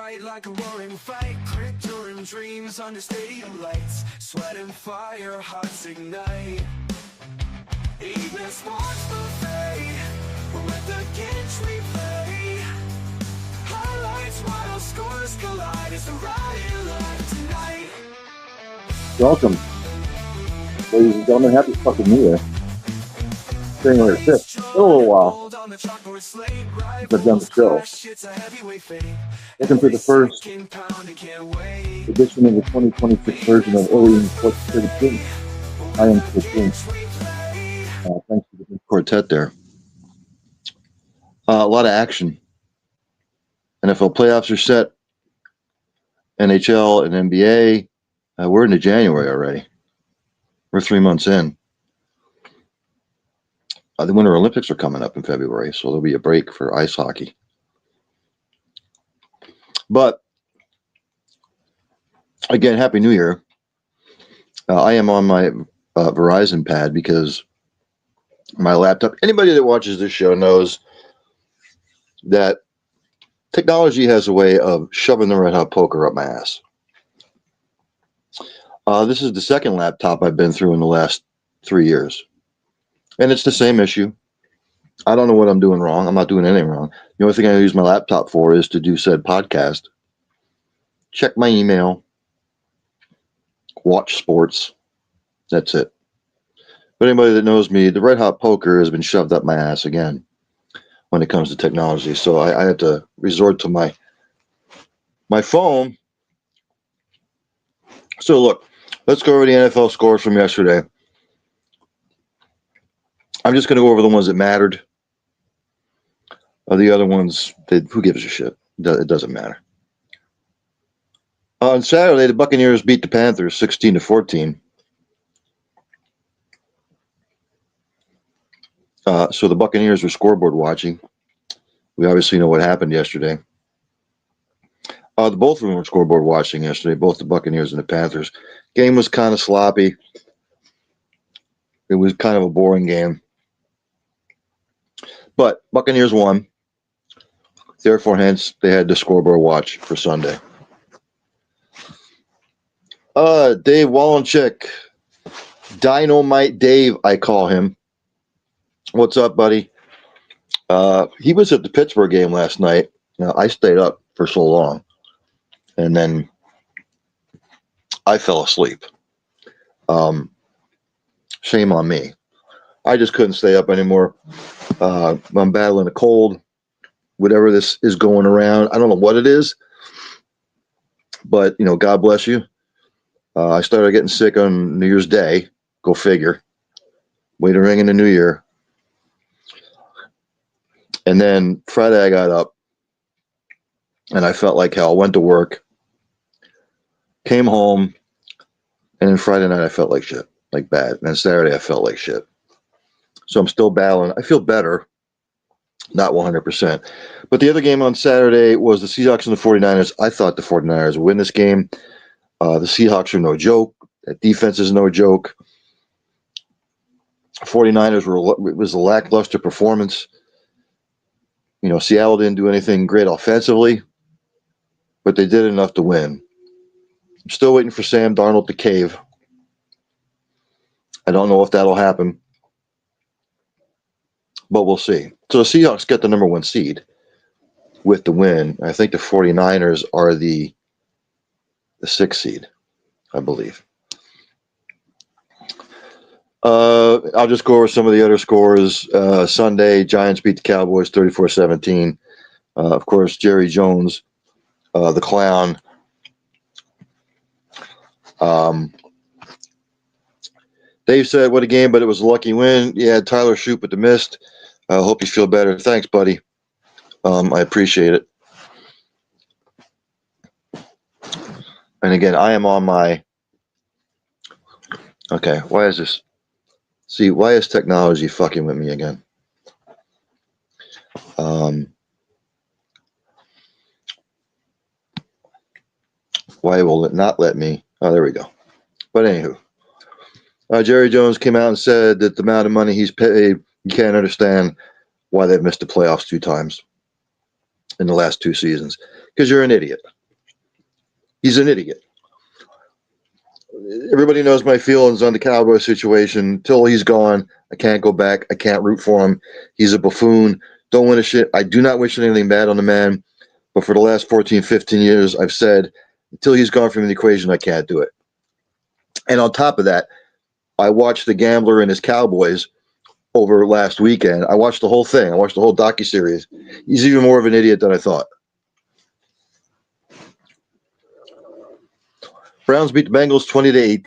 fight like a roaring fight, crypto and dreams under stadium lights, sweat and fire, hearts ignite. Evening sports buffet, with the Ginch replay. Highlights, wild scores collide, it's the riot live tonight. Welcome, ladies and gentlemen. Happy fucking New Year. January 5th. A little while since I've done the show. Welcome to the first edition of the 2026 version of Alien Sports 13. I am Chris Ginch. Thanks for the quartet there. A lot of action. NFL playoffs are set. NHL and NBA. We're into January already. We're 3 months in. The Winter Olympics are coming up in February, so there'll be a break for ice hockey. But, again, Happy New Year. I am on my Verizon pad because my laptop, anybody that watches this show knows that technology has a way of shoving the red hot poker up my ass. This is the second laptop I've been through in the last 3 years. And it's the same issue. I don't know what I'm doing wrong. I'm not doing anything wrong. The only thing I use my laptop for is to do said podcast, check my email, watch sports. That's it. But anybody that knows me, the red hot poker has been shoved up my ass again when it comes to technology. So I had to resort to my phone. So look, let's go over the NFL scores from yesterday. I'm just going to go over the ones that mattered. The other ones, who gives a shit? It doesn't matter. On Saturday, the Buccaneers beat the Panthers 16-14. So the Buccaneers were scoreboard watching. We obviously know what happened yesterday. Both of them were scoreboard watching yesterday, both the Buccaneers and the Panthers. Game was kind of sloppy. It was kind of a boring game. But Buccaneers won. Therefore, hence, they had the scoreboard watch for Sunday. Dave Wallencheck. Dynamite Dave, I call him. What's up, buddy? He was at the Pittsburgh game last night. Now, I stayed up for so long. And then I fell asleep. Shame on me. I just couldn't stay up anymore. I'm battling a cold, whatever this is going around. I don't know what it is, but, God bless you. I started getting sick on New Year's Day. Go figure. Way to ring in the new year. And then Friday I got up and I felt like hell. Went to work, came home, and then Friday night I felt like shit, like bad. And then Saturday I felt like shit. So I'm still battling. I feel better, not 100%. But the other game on Saturday was the Seahawks and the 49ers. I thought the 49ers would win this game. The Seahawks are no joke. That defense is no joke. 49ers it was a lackluster performance. Seattle didn't do anything great offensively, but they did enough to win. I'm still waiting for Sam Darnold to cave. I don't know if that'll happen, but we'll see. So the Seahawks get the number 1 seed with the win. I think the 49ers are the 6th seed, I believe. I'll just go over some of the other scores. Sunday, Giants beat the Cowboys 34-17. Of course, Jerry Jones, the clown. Dave said, what a game, but it was a lucky win. Yeah, Tyler Shoop with the missed. I hope you feel better. Thanks, buddy. I appreciate it. And again, I am on my... Okay, why is this... See, why is technology fucking with me again? Why will it not let me? Oh, there we go. But anywho, Jerry Jones came out and said that the amount of money he's paid, you can't understand why they've missed the playoffs 2 times in the last 2 seasons. Because you're an idiot. He's an idiot. Everybody knows my feelings on the Cowboy situation. Until he's gone, I can't go back. I can't root for him. He's a buffoon. Don't win a shit. I do not wish anything bad on the man. But for the last 14, 15 years, I've said, until he's gone from the equation, I can't do it. And on top of that, I watched The Gambler and his Cowboys over last weekend. I watched the whole thing. I watched the whole docuseries. He's even more of an idiot than I thought. Browns beat the Bengals 20-8.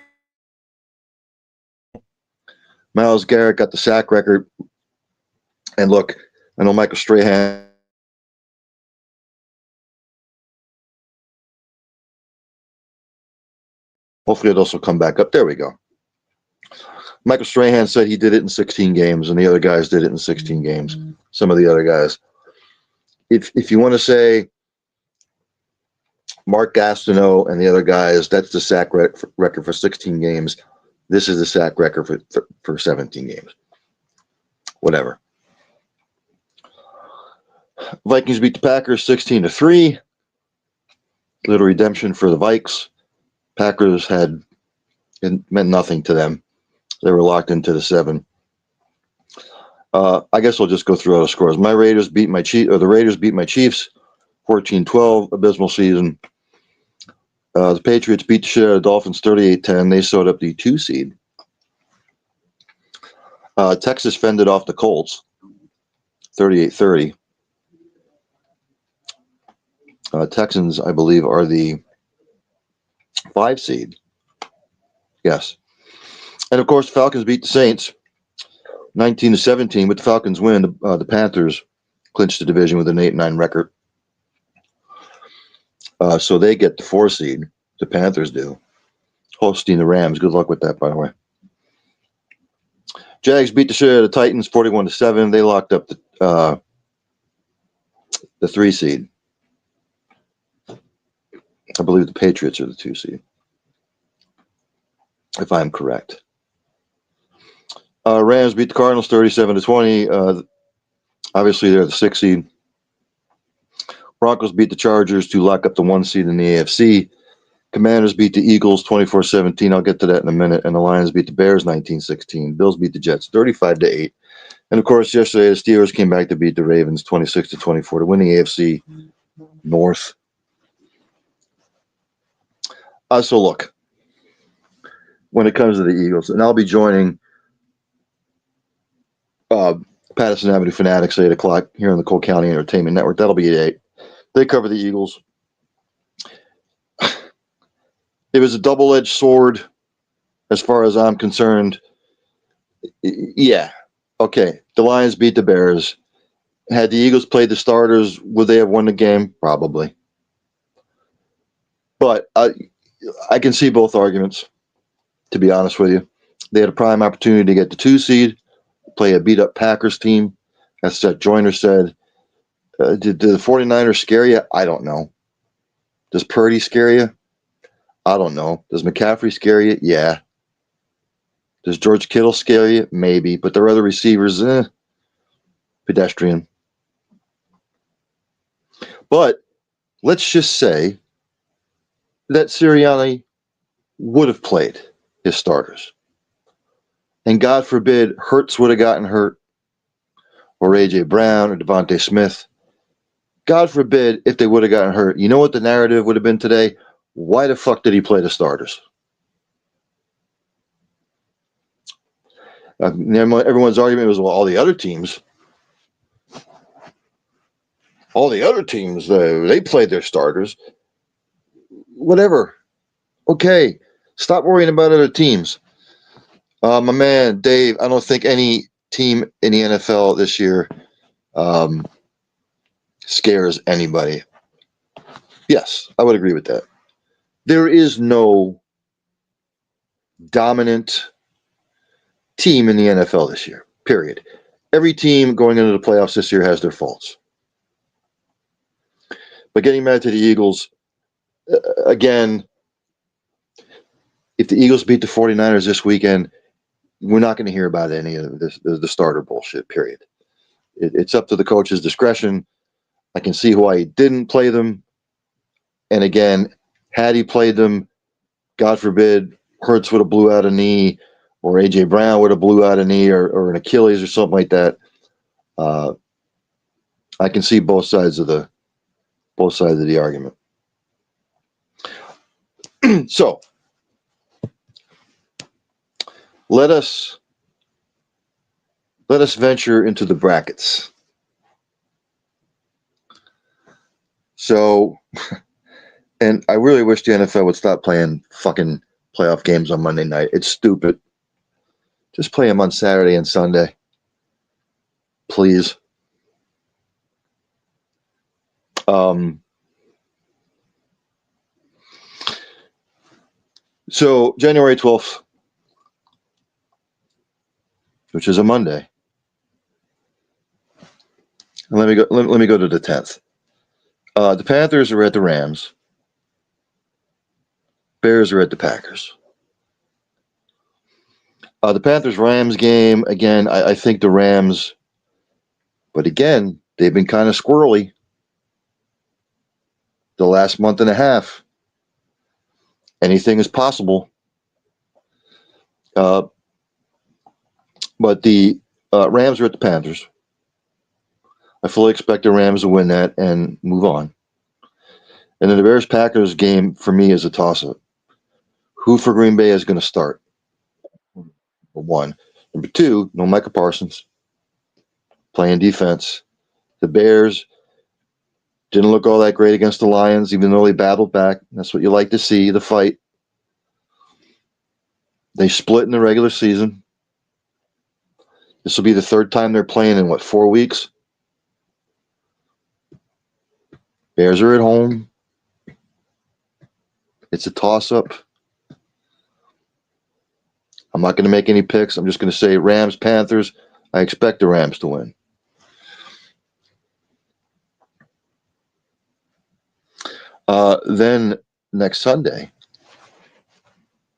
Myles Garrett got the sack record. And look, I know Michael Strahan. Hopefully it'll also come back up. There we go. Michael Strahan said he did it in 16 games, and the other guys did it in 16 games. Some of the other guys. If you want to say Mark Gastineau and the other guys, that's the sack record for 16 games. This is the sack record for 17 games. Whatever. Vikings beat the Packers 16-3. Little redemption for the Vikes. Packers it meant nothing to them. They were locked into the 7. I guess I'll just go through all the scores. The Raiders beat my Chiefs 14-12, abysmal season. The Patriots beat the shit out of the Dolphins 38-10. They sewed up the 2 seed. Texas fended off the Colts 38-30. Texans, I believe, are the 5 seed. Yes. And of course, the Falcons beat the Saints 19-17. With the Falcons win, the Panthers clinched the division with an 8-9 record. So they get the 4 seed. The Panthers do. Hosting the Rams. Good luck with that, by the way. Jags beat the shit out of the Titans 41-7. They locked up the 3 seed. I believe the Patriots are the 2 seed, if I'm correct. Rams beat the Cardinals 37-20. Obviously, they're the 6 seed. Broncos beat the Chargers to lock up the 1 seed in the AFC. Commanders beat the Eagles 24-17. I'll get to that in a minute. And the Lions beat the Bears 19-16. Bills beat the Jets 35-8. And of course, yesterday the Steelers came back to beat the Ravens 26-24 to win the AFC North. So look, when it comes to the Eagles, and I'll be joining Patterson Avenue Fanatics at 8 o'clock here on the Cole County Entertainment Network. That'll be at 8. They cover the Eagles. It was a double-edged sword as far as I'm concerned. Yeah. Okay. The Lions beat the Bears. Had the Eagles played the starters, would they have won the game? Probably. But I can see both arguments, to be honest with you. They had a prime opportunity to get the 2 seed, play a beat-up Packers team. As Seth Joyner said. Did the 49ers scare you? I don't know. Does Purdy scare you? I don't know. Does McCaffrey scare you? Yeah. Does George Kittle scare you? Maybe. But their other receivers, pedestrian. But let's just say that Sirianni would have played his starters. And God forbid Hurts would have gotten hurt, or A.J. Brown, or Devontae Smith. God forbid if they would have gotten hurt. You know what the narrative would have been today? Why the fuck did he play the starters? Everyone's argument was, well, all the other teams, they played their starters. Whatever. Okay. Stop worrying about other teams. My man, Dave, I don't think any team in the NFL this year scares anybody. Yes, I would agree with that. There is no dominant team in the NFL this year, period. Every team going into the playoffs this year has their faults. But getting back to the Eagles, again, if the Eagles beat the 49ers this weekend, we're not going to hear about any of this, the starter bullshit, period. It's up to the coach's discretion. I can see why he didn't play them. And again, Had he played them, God forbid, Hurts would have blew out a knee, or AJ Brown would have blew out a knee, or an Achilles or something like that. I can see both sides of the argument. So let us venture into the brackets. So, and I really wish the NFL would stop playing fucking playoff games on Monday night. It's stupid. Just play them on Saturday and Sunday, please. So January 12th, which is a Monday. Let me go to the 10th. The Panthers are at the Rams. Bears are at the Packers. The Panthers-Rams game, again, I think the Rams, but again, they've been kind of squirrely the last month and a half. Anything is possible. But the Rams are at the Panthers. I fully expect the Rams to win that and move on. And then the Bears-Packers game, for me, is a toss-up. Who for Green Bay is going to start? Number one. Number two, no Micah Parsons playing defense. The Bears didn't look all that great against the Lions, even though they battled back. That's what you like to see, the fight. They split in the regular season. This will be the third time they're playing in, 4 weeks? Bears are at home. It's a toss-up. I'm not going to make any picks. I'm just going to say Rams, Panthers. I expect the Rams to win. Then next Sunday,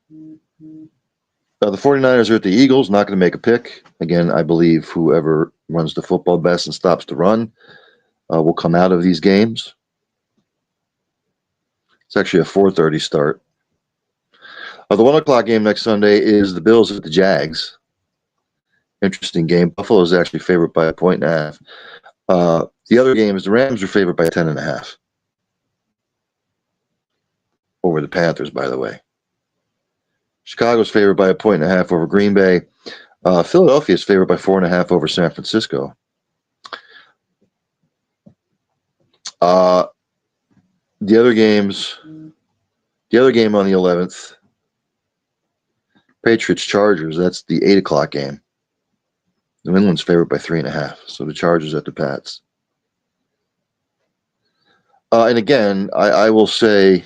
the 49ers are at the Eagles. Not going to make a pick. Again, I believe whoever runs the football best and stops the run will come out of these games. It's actually a 4:30 start. The 1 o'clock game next Sunday is the Bills at the Jags. Interesting game. Buffalo is actually favored by 1.5. The other game is the Rams are favored by 10.5 over the Panthers, by the way. Chicago's favored by 1.5 over Green Bay. Philadelphia is favored by 4.5 over San Francisco. The other game on the 11th, Patriots Chargers. That's the 8 o'clock game. New England's favored by 3.5. So the Chargers at the Pats. And again, I will say,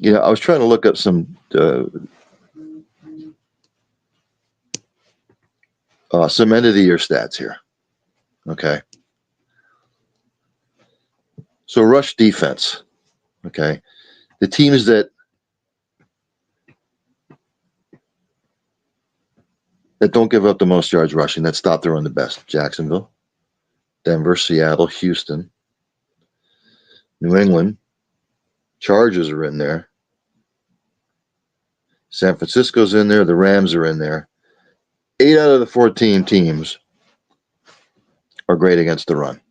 I was trying to look up some end of the year stats here. Okay. So rush defense. Okay. The teams that don't give up the most yards rushing, that stop the run the best. Jacksonville, Denver, Seattle, Houston, New England, Chargers are in there. San Francisco's in there. The Rams are in there. 8 out of the 14 teams are great against the run.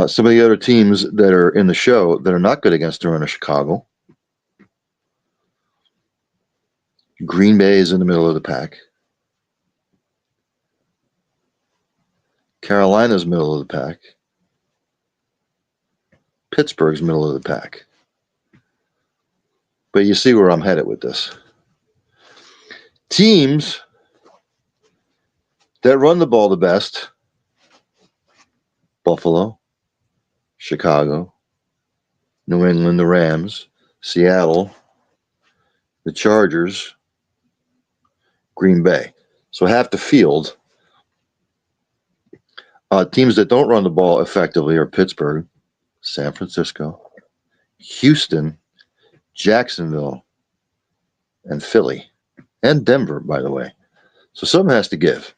Some of the other teams that are in the show that are not good against the run are Chicago. Green Bay is in the middle of the pack. Carolina's middle of the pack. Pittsburgh's middle of the pack. But you see where I'm headed with this. Teams that run the ball the best: Buffalo, Chicago, New England, the Rams, Seattle, the Chargers, Green Bay. So half the field. Teams that don't run the ball effectively are Pittsburgh, San Francisco, Houston, Jacksonville, and Philly, and Denver, by the way. So something has to give.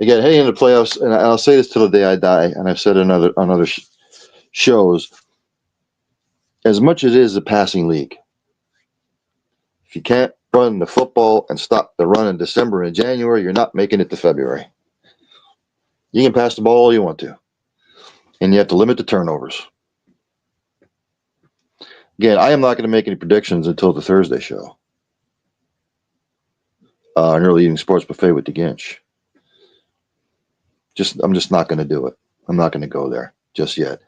Again, heading into playoffs, and I'll say this till the day I die, and I've said it on other shows. As much as it is a passing league, if you can't run the football and stop the run in December and January, you're not making it to February. You can pass the ball all you want to, and you have to limit the turnovers. Again, I am not going to make any predictions until the Thursday show. An early evening sports buffet with the Ginch. I'm just not going to do it. I'm not going to go there just yet.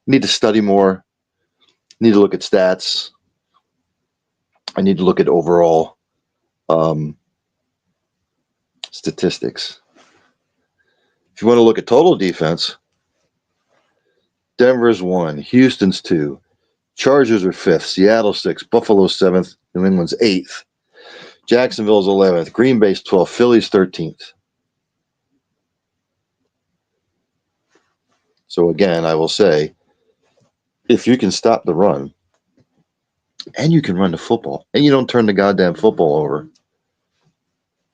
Need to study more. Need to look at stats. I need to look at overall statistics. If you want to look at total defense, Denver's 1, Houston's 2, Chargers are 5th, Seattle 6th, Buffalo 7th, New England's 8th, Jacksonville's 11th, Green Bay's 12th, Philly's 13th. So again, I will say, if you can stop the run, and you can run the football, and you don't turn the goddamn football over,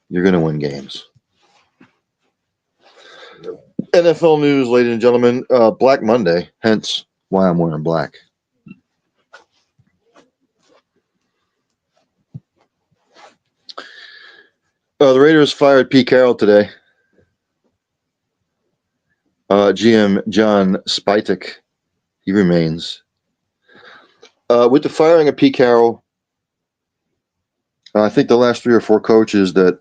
you're going to win games. NFL news, ladies and gentlemen, Black Monday, hence why I'm wearing black. The Raiders fired Pete Carroll today. GM John Spytek, he remains. With the firing of Pete Carroll, I think the last 3 or 4 coaches that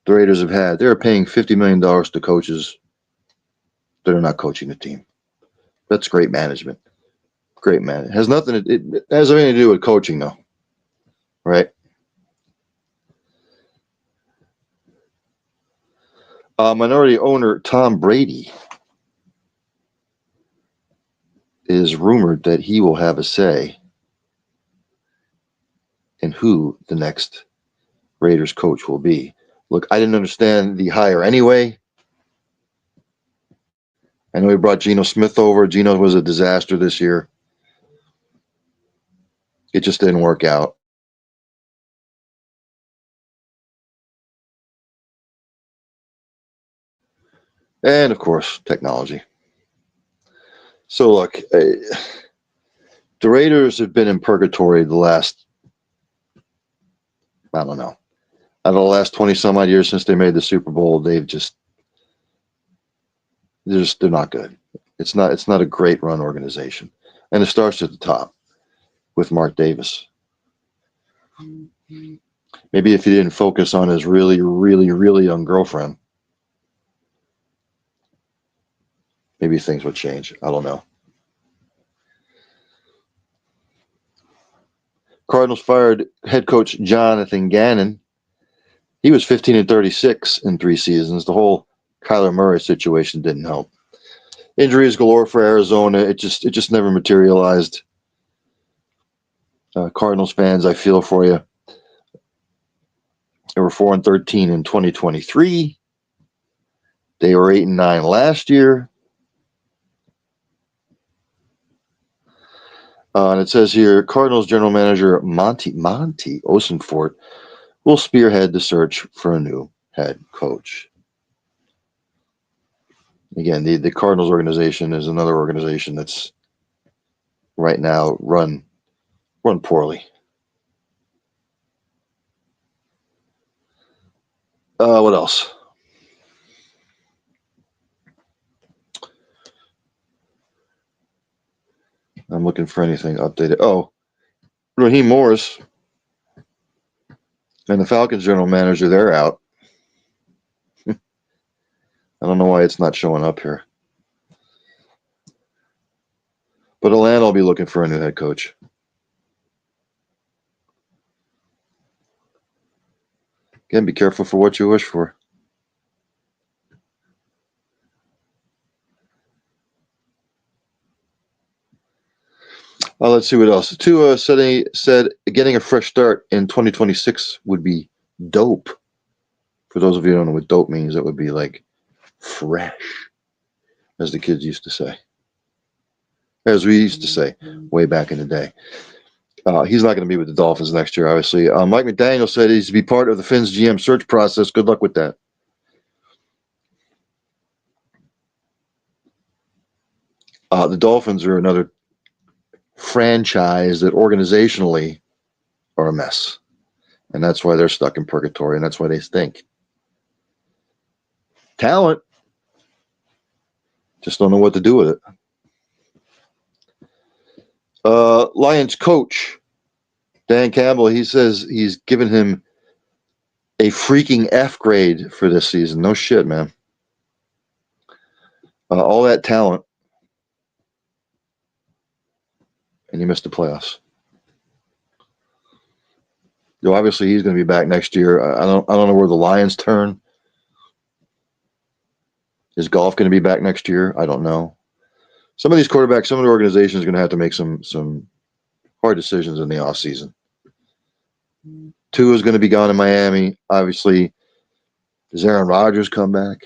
the Raiders have had, they're paying $50 million to coaches that are not coaching the team. That's great management. Great man. It has nothing to do with coaching, though. Right? Minority owner Tom Brady is rumored that he will have a say in who the next Raiders coach will be. Look, I didn't understand the hire anyway. I know he brought Geno Smith over. Geno was a disaster this year. It just didn't work out. And, of course, technology. So, look, the Raiders have been in purgatory the last, I don't know, out of the last 20-some-odd years since they made the Super Bowl, they're not good. It's not a great run organization. And it starts at the top with Mark Davis. Maybe if he didn't focus on his really, really, really young girlfriend, maybe things would change. I don't know. Cardinals fired head coach Jonathan Gannon. He was 15-36 in 3 seasons. The whole Kyler Murray situation didn't help. Injuries galore for Arizona. It just never materialized. Cardinals fans, I feel for you. They were 4-13 in 2023. They were 8-9 last year. And it says here, Cardinals general manager Monty Osenfort will spearhead the search for a new head coach. Again, the Cardinals organization is another organization that's right now run poorly. What else? I'm looking for anything updated. Oh, Raheem Morris and the Falcons general manager, they're out. I don't know why it's not showing up here. But Atlanta will be looking for a new head coach. Again, be careful for what you wish for. Let's see what else. Tua said getting a fresh start in 2026 would be dope. For those of you who don't know what dope means, that would be like fresh, as the kids used to say. As we used to say way back in the day. He's not going to be with the Dolphins next year, obviously. Mike McDaniel said he's to be part of the Finns GM search process. Good luck with that. The Dolphins are another franchise that organizationally are a mess. And that's why they're stuck in purgatory, and that's why they stink. Talent, just don't know what to do with it. Lions coach, Dan Campbell, he says he's given him a freaking F grade for this season. No shit, man. All that talent, and you missed the playoffs. Obviously, he's going to be back next year. I don't know where the Lions turn. Is Golf going to be back next year? I don't know. Some of these quarterbacks, some of the organizations are going to have to make some hard decisions in the offseason. Tua is going to be gone in Miami. Obviously, does Aaron Rodgers come back?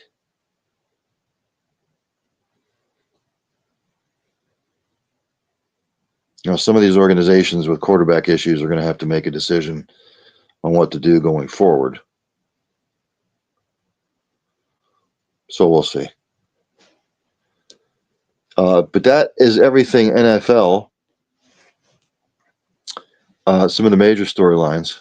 Some of these organizations with quarterback issues are going to have to make a decision on what to do going forward. So we'll see. But that is everything NFL. Some of the major storylines.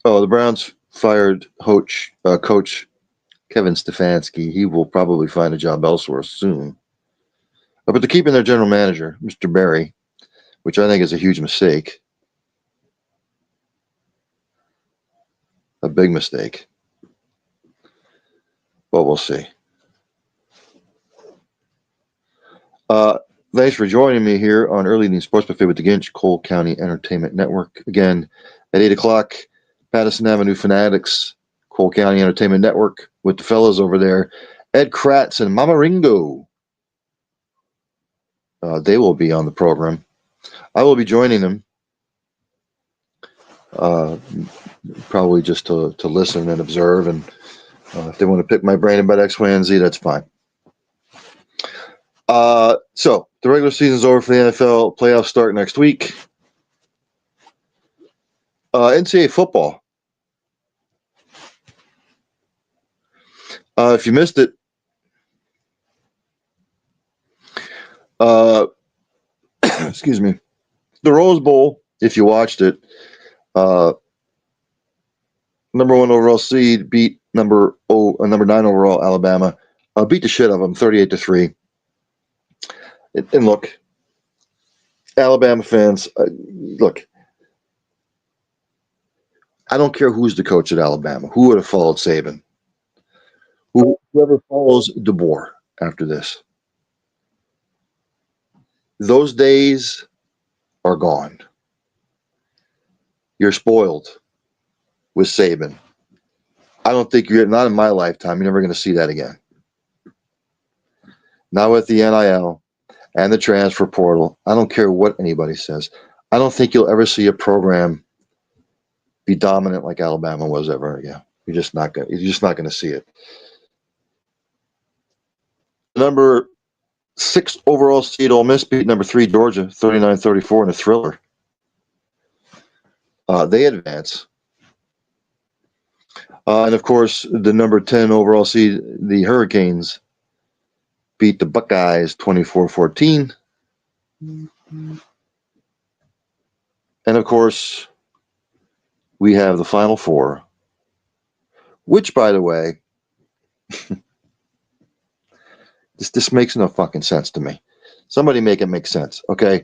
Oh, the Browns fired coach Kevin Stefanski. He will probably find a job elsewhere soon. But they're keeping their general manager, Mr. Barry, which I think is a huge mistake. A big mistake. But we'll see. Thanks for joining me here on Early Evening Sports Buffet with the Ginch, Cole County Entertainment Network. Again, at 8 o'clock, Patterson Avenue Fanatics, Cole County Entertainment Network, with the fellas over there, Ed Kratz and Mama Ringo. They will be on the program. I will be joining them, probably just to listen and observe. And if they want to pick my brain about X, Y, and Z, that's fine. So the regular season's over for the NFL. Playoffs start next week. NCAA football. If you missed it, excuse me, the Rose Bowl, if you watched it, number 1 overall seed beat number 9 overall Alabama, beat the shit out of them 38-3. And look, Alabama fans, look, I don't care who's the coach at Alabama. Who would have followed Saban? Whoever follows DeBoer after this. Those days are gone. You're spoiled with Saban. I don't think not in my lifetime, you're never going to see that again. Not with the NIL and the transfer portal. I don't care what anybody says. I don't think you'll ever see a program be dominant like Alabama was ever again. You're just not going to see it. Number 6 overall seed Ole Miss beat number 3 Georgia 39-34 in a thriller. They advance. And of course, the number 10 overall seed, the Hurricanes, beat the Buckeyes 24-14. And of course, we have the Final Four, which, by the way, this makes no fucking sense to me. Somebody make it make sense, okay?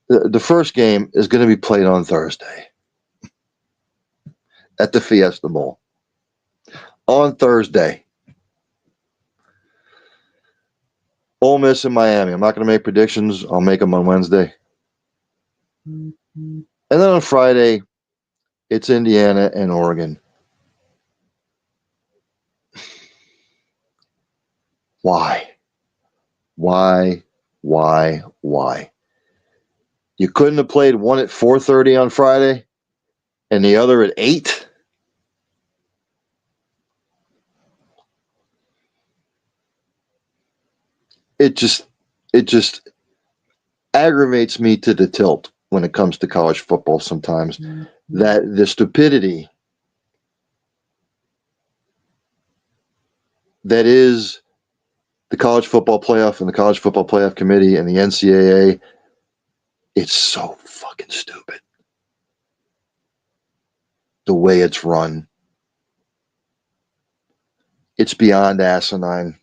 The first game is going to be played on Thursday at the Fiesta Bowl. On Thursday. Ole Miss in Miami. I'm not going to make predictions. I'll make them on Wednesday. And then on Friday, it's Indiana and Oregon. Why? You couldn't have played one at 4:30 on Friday and the other at 8? It just aggravates me to the tilt when it comes to college football sometimes. That the stupidity that is the college football playoff and the college football playoff committee and the NCAA, it's so fucking stupid. The way it's run. It's beyond asinine.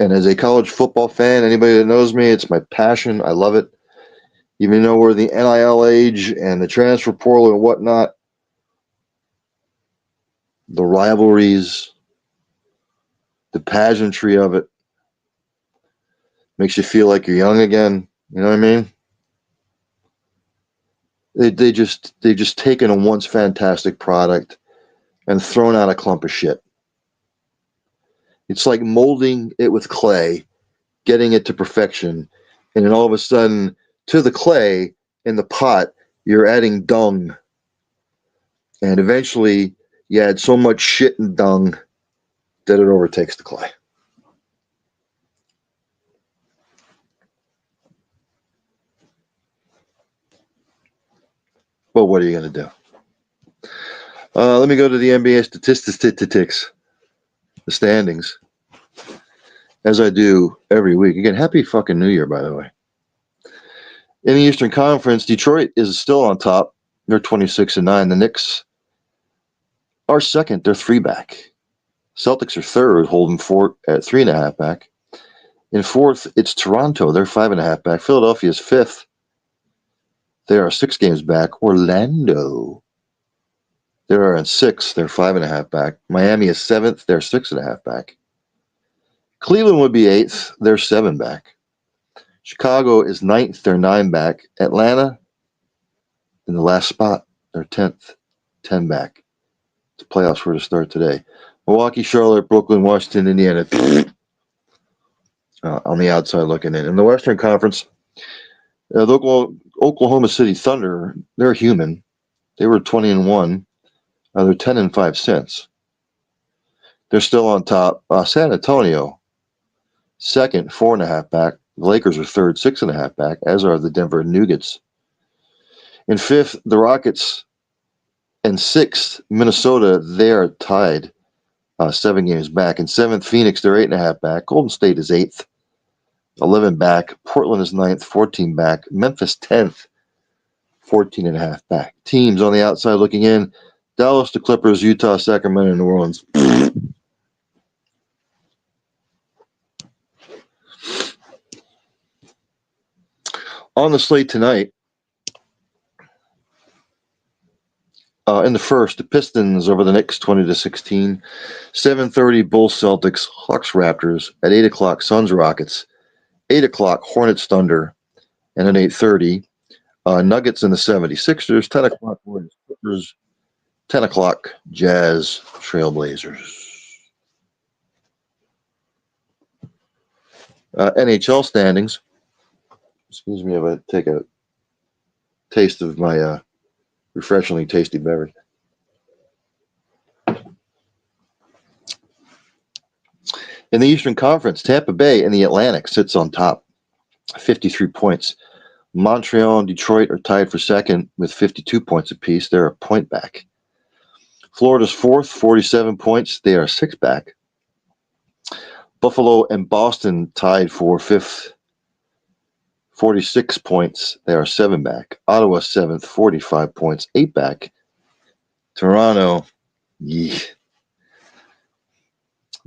And as a college football fan, anybody that knows me, it's my passion. I love it. Even though we're the NIL age and the transfer portal and whatnot, the rivalries, the pageantry of it makes you feel like you're young again. You know what I mean? They've just taken a once fantastic product and thrown out a clump of shit. It's like molding it with clay, getting it to perfection, and then all of a sudden, to the clay in the pot, you're adding dung. And eventually, you add so much shit and dung that it overtakes the clay. Well, what are you going to do? Let me go to the NBA statistics, the standings, as I do every week. Again, happy fucking New Year, by the way. In the Eastern Conference, Detroit is still on top. They're 26-9. The Knicks are second. They're 3 back. Celtics are third, holding fort at 3.5 back. In fourth, it's Toronto. They're 5.5 back. Philadelphia is fifth. They are 6 games back. Orlando, they are in sixth. They're 5.5 back. Miami is seventh. They're 6.5 back. Cleveland would be eighth. They're 7 back. Chicago is ninth. They're 9 back. Atlanta in the last spot. They're 10th. 10 back. The playoffs were to start today. Milwaukee, Charlotte, Brooklyn, Washington, Indiana. On the outside looking in. In the Western Conference, the Oklahoma City Thunder, they're human. They were 20-1. They're 10-5 since. They're still on top. San Antonio, second, 4.5 back. The Lakers are third, 6.5 back, as are the Denver Nuggets. In fifth, the Rockets. And sixth, Minnesota, they are tied 7 games back. In seventh, Phoenix, they're 8.5 back. Golden State is eighth, 11 back. Portland is ninth, 14 back. Memphis 10th, 14.5 back. Teams on the outside looking in: Dallas, the Clippers, Utah, Sacramento, and New Orleans. On the slate tonight, in the first, the Pistons over the Knicks 20-16. 7:30, Bulls, Celtics, Hawks, Raptors. At 8 o'clock, Suns, Rockets. 8 o'clock, Hornets, Thunder. And at 8:30, Nuggets and the 76ers. 10 o'clock, Warriors, Clippers. 10 o'clock, Jazz, Trailblazers. NHL standings. Excuse me if I take a taste of my refreshingly tasty beverage. In the Eastern Conference, Tampa Bay and the Atlantic sits on top, 53 points. Montreal and Detroit are tied for second with 52 points apiece. They're a point back. Florida's fourth, 47 points. They are 6 back. Buffalo and Boston tied for fifth, 46 points. They are 7 back. Ottawa seventh, 45 points, 8 back. Toronto, they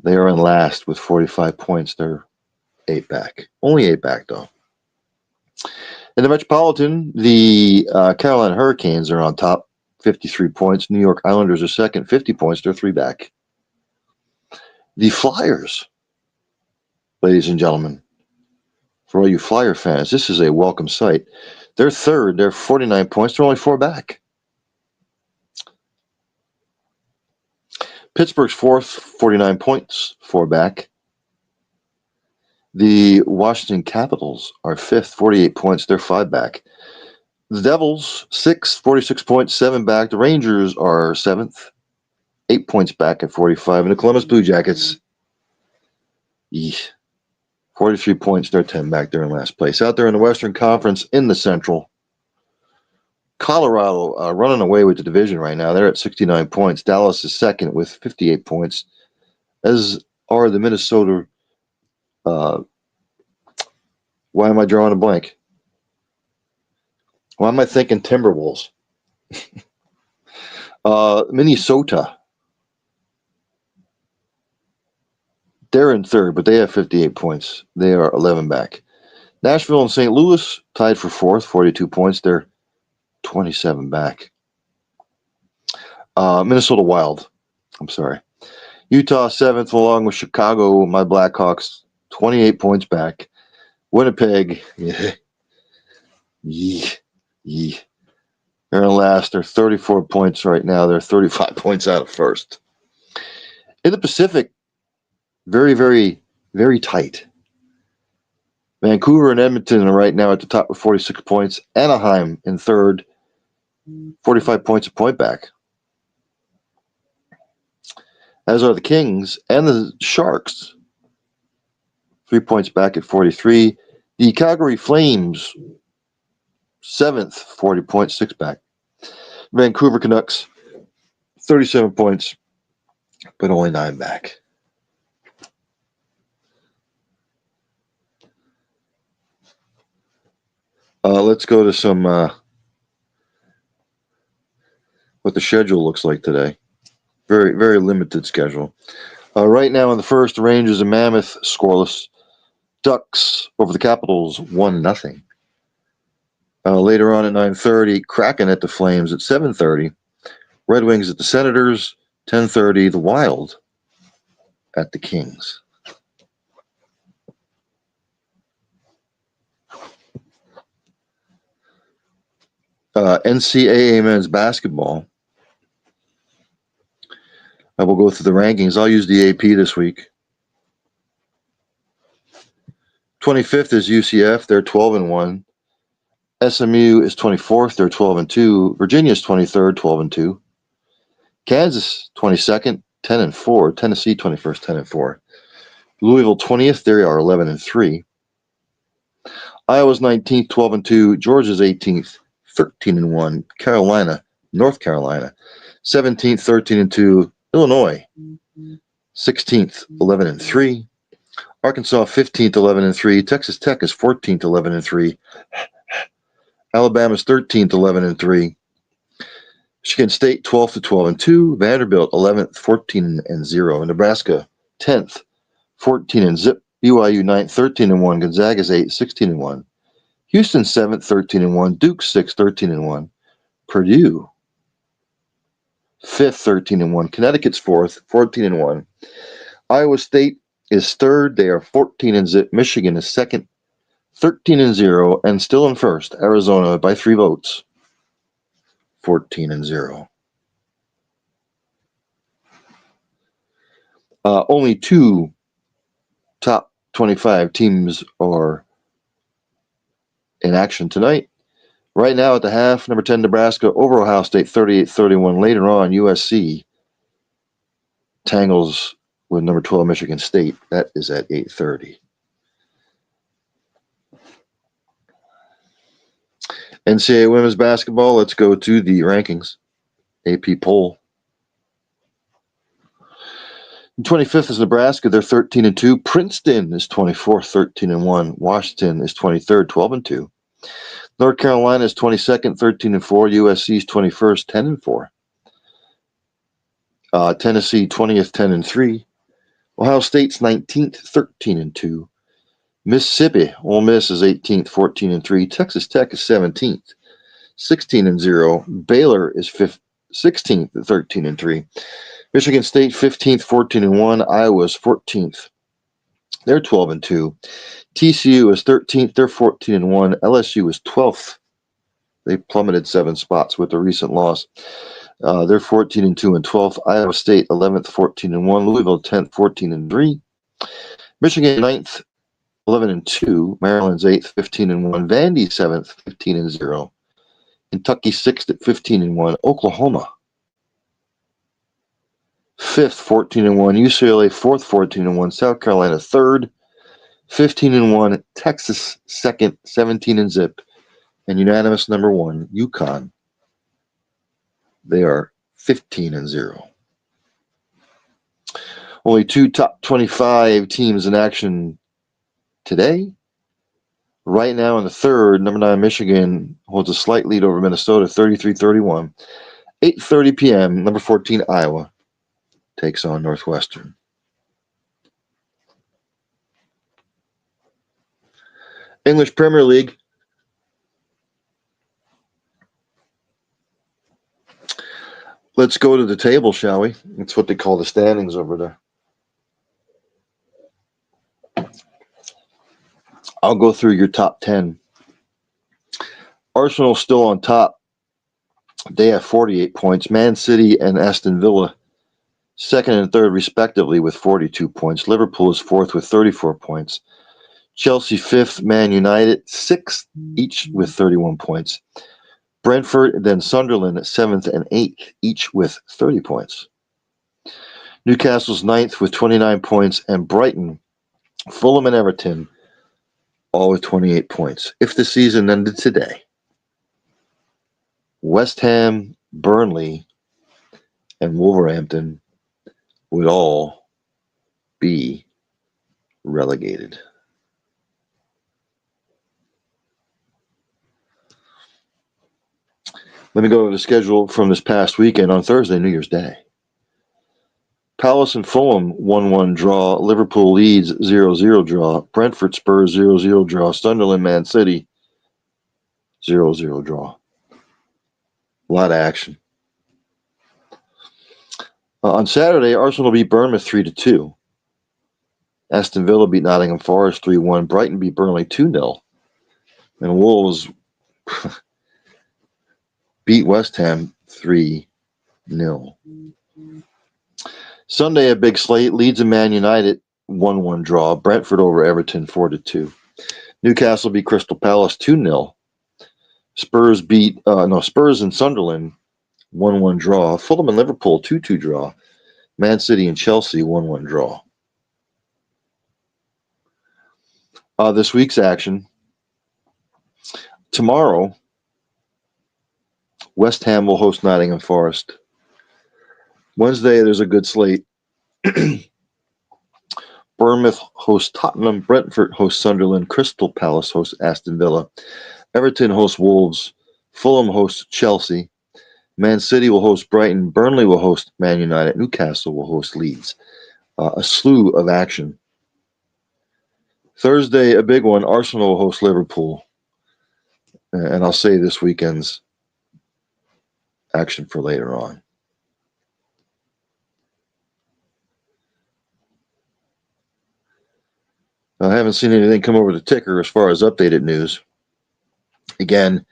are in last with 45 points. They're 8 back. Only 8 back, though. In the Metropolitan, the Carolina Hurricanes are on top, 53 points. New York Islanders are second, 50 points. They're 3 back. The Flyers, ladies and gentlemen, for all you Flyer fans, this is a welcome sight. They're third. They're 49 points. They're only 4 back. Pittsburgh's fourth, 49 points, 4 back. The Washington Capitals are fifth, 48 points. They're 5 back. The Devils, sixth, 46 points, 7 back. The Rangers are seventh, 8 points back at 45. And the Columbus Blue Jackets, 43 points. They're 10 back. They're in last place. Out there in the Western Conference, in the Central, Colorado running away with the division right now. They're at 69 points. Dallas is second with 58 points. as are the Minnesota. Uh, why am I drawing a blank? Why am I thinking Timberwolves? Minnesota. They're in third, but they have 58 points. They are 11 back. Nashville and St. Louis tied for fourth, 42 points. They're 27 back. Minnesota Wild. I'm sorry. Utah seventh, along with Chicago. My Blackhawks, 28 points back. Winnipeg, yeah, yeah. They're in last. They're 34 points right now. They're 35 points out of first. In the Pacific, very, very, very tight. Vancouver and Edmonton are right now at the top with 46 points. Anaheim in third, 45 points a point back. As are the Kings and the Sharks, 3 points back at 43. The Calgary Flames, seventh, 40 points, 6 back. Vancouver Canucks, 37 points, but only 9 back. Let's go to some what the schedule looks like today. Very, very limited schedule. Right now in the first, the Rangers and Mammoth scoreless. Ducks over the Capitals 1-0. Later on at 9:30, Kraken at the Flames at 7:30. Red Wings at the Senators 10:30. The Wild at the Kings. NCAA men's basketball. I will go through the rankings. I'll use the AP this week. 25th is UCF. They're 12-1. SMU is 24th. They're 12-2. Virginia is 23rd, 12-2. Kansas 22nd, 10-4. Tennessee 21st, 10-4. Louisville 20th. They are 11-3. Iowa's 19th, 12-2. Georgia's 18th, 13-1. North Carolina 17th, 13-2. Illinois 16th, 11-3. Arkansas 15th, 11-3. Texas Tech is 14th, 11-3. Alabama's 13th, 11-3. Michigan State 12th, 12-2. Vanderbilt 11th, 14-0. Nebraska 10th, 14-0. BYU 9th, 13-1. Gonzaga's 8th, 16-1. Houston 7th, 13-1. Duke 6th, 13-1. Purdue 5th, 13-1. Connecticut's 4th, 14-1. Iowa State is third. They are 14-0. Michigan is second, 13-0, and still in first. Arizona by 3 votes, 14-0. Only 2 top 25 teams are in action tonight. Right now at the half, number 10 Nebraska over Ohio State 38-31. Later on, USC tangles with number 12 Michigan State. That is at 8:30. NCAA women's basketball. Let's go to the rankings. AP poll. 25th is Nebraska. They're 13-2. Princeton is 24th, 13-1. Washington is 23rd, 12-2. North Carolina is 22nd, 13-4. USC is 21st, 10-4. Tennessee 20th, 10-3. Ohio State's 19th, 13-2. Mississippi, Ole Miss is 18th, 14-3. Texas Tech is 17th, 16-0. Baylor is 16th, 13-3. Michigan State 15th, 14-1. Iowa's 14th. They're 12-2. TCU is 13th. They're 14-1. LSU is 12th. They plummeted 7 spots with the recent loss. They're 14-2 and 12th. Iowa State 11th, 14-1. Louisville 10th, 14-3. Michigan 9th, 11-2. Maryland's 8th, 15-1. Vandy 7th, 15-0. Kentucky 6th at 15-1. Oklahoma 5th, 14-1. UCLA 4th, 14-1. South Carolina 3rd, 15-1. Texas 2nd, 17-0. And unanimous number 1, UConn. They are 15-0. Only two top 25 teams in action today. Right now in the third, number 9 Michigan holds a slight lead over Minnesota, 33-31. 8:30 p.m., number 14 Iowa takes on Northwestern. English Premier League. Let's go to the table, shall we? That's what they call the standings over there. I'll go through your top 10. Arsenal still on top. They have 48 points. Man City and Aston Villa, second and third respectively, with 42 points. Liverpool is fourth with 34 points. Chelsea fifth. Man United sixth, each with 31 points. Brentford, then Sunderland at seventh and eighth, each with 30 points. Newcastle's ninth with 29 points, and Brighton, Fulham, and Everton all with 28 points. If the season ended today, West Ham, Burnley, and Wolverhampton would all be relegated. Let me go to the schedule from this past weekend. On Thursday, New Year's Day, Palace and Fulham 1-1 draw. Liverpool Leeds 0-0 draw. Brentford Spurs 0-0 draw. Sunderland Man City 0-0 draw. A lot of action. On Saturday, Arsenal beat Bournemouth 3-2. Aston Villa beat Nottingham Forest 3-1. Brighton beat Burnley 2-0. And Wolves beat West Ham 3-0. Sunday, a big slate. Leeds and Man United 1-1 draw. Brentford over Everton 4-2. Newcastle beat Crystal Palace 2-0. Spurs and Sunderland 1-1 draw. Fulham and Liverpool 2-2 draw. Man City and Chelsea 1-1 draw. This week's action. Tomorrow, West Ham will host Nottingham Forest. Wednesday, there's a good slate. Bournemouth hosts Tottenham. Brentford hosts Sunderland. Crystal Palace hosts Aston Villa. Everton hosts Wolves. Fulham hosts Chelsea. Man City will host Brighton. Burnley will host Man United. Newcastle will host Leeds. A slew of action. Thursday, a big one. Arsenal will host Liverpool. And I'll say this weekend's action for later on. I haven't seen anything come over the ticker as far as updated news. Again,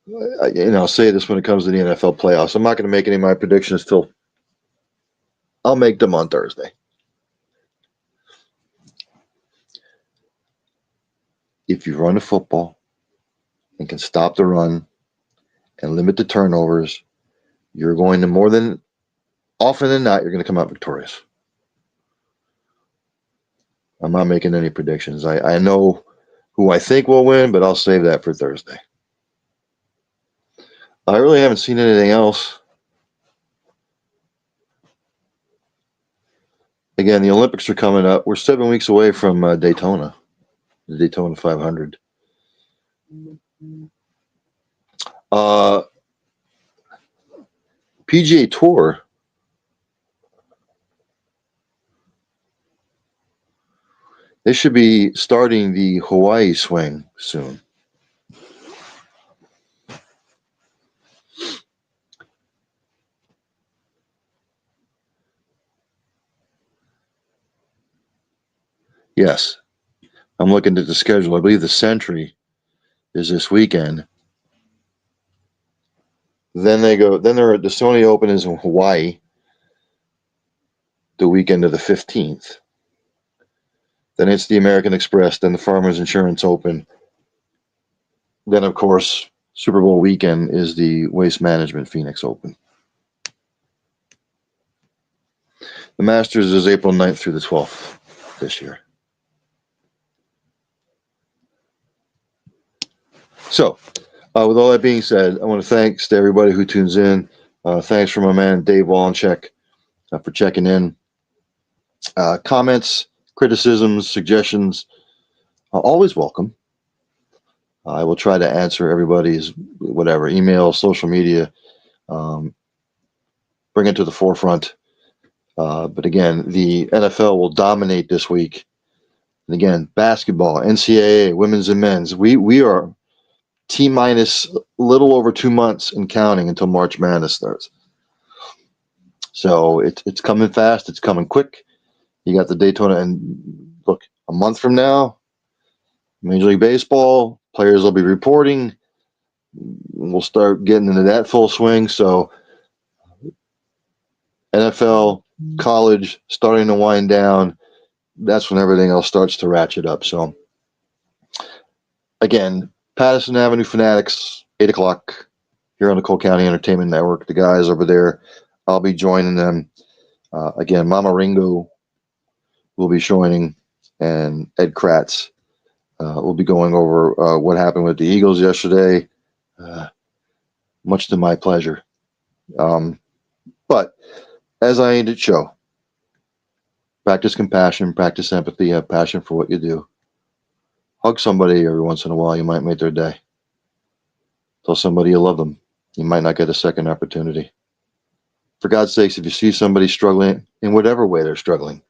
I'll say this when it comes to the NFL playoffs. I'm not going to make any of my predictions till I'll make them on Thursday. If you run the football and can stop the run and limit the turnovers, you're going to more than often than not, you're going to come out victorious. I'm not making any predictions. I know who I think will win, but I'll save that for Thursday. I really haven't seen anything else. Again, the Olympics are coming up. We're 7 weeks away from Daytona, the Daytona 500. PGA Tour. They should be starting the Hawaii swing soon. Yes. I'm looking at the schedule. I believe the Century is this weekend. Then the Sony Open is in Hawaii the weekend of the 15th. Then it's the American Express, then the Farmers Insurance Open. Then, of course, Super Bowl weekend is the Waste Management Phoenix Open. The Masters is April 9th through the 12th this year. So, with all that being said, I want to thanks to everybody who tunes in. Thanks for my man Dave Wallencheck for checking in. Comments, criticisms, suggestions, always welcome. I will try to answer everybody's whatever email, social media, um, bring it to the forefront. But again, the NFL will dominate this week. And again, basketball, NCAA, women's and men's. We are T minus a little over 2 months and counting until March Madness starts. So it's coming fast. It's coming quick. You got the Daytona, and look, a month from now, Major League Baseball players will be reporting. We'll start getting into that full swing. So NFL, college starting to wind down. That's when everything else starts to ratchet up. So again, Patterson Avenue Fanatics, 8 o'clock here on the Cole County Entertainment Network. The guys over there, I'll be joining them. Again, Mama Ringo will be joining, and Ed Kratz will be going over what happened with the Eagles yesterday, much to my pleasure. But as I ended show, practice compassion, practice empathy, have passion for what you do. Hug somebody every once in a while. You might make their day. Tell somebody you love them. You might not get a second opportunity. For God's sakes, if you see somebody struggling in whatever way they're struggling,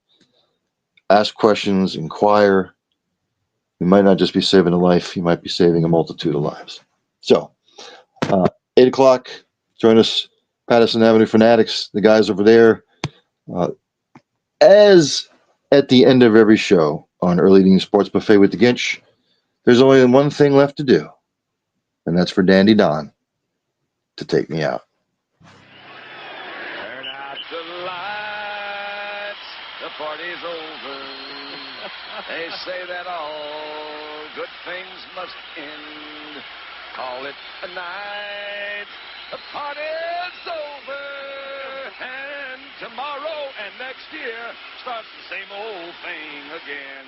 ask questions, inquire. You might not just be saving a life, you might be saving a multitude of lives. So, 8 o'clock, join us, Patterson Avenue Fanatics, the guys over there. As at the end of every show on Early Evening Sports Buffet with the Ginch, there's only one thing left to do, and that's for Dandy Don to take me out. Turn out the lights, the party's over. They say that all good things must end. Call it a night, the party's over. And tomorrow and next year starts the same old thing again.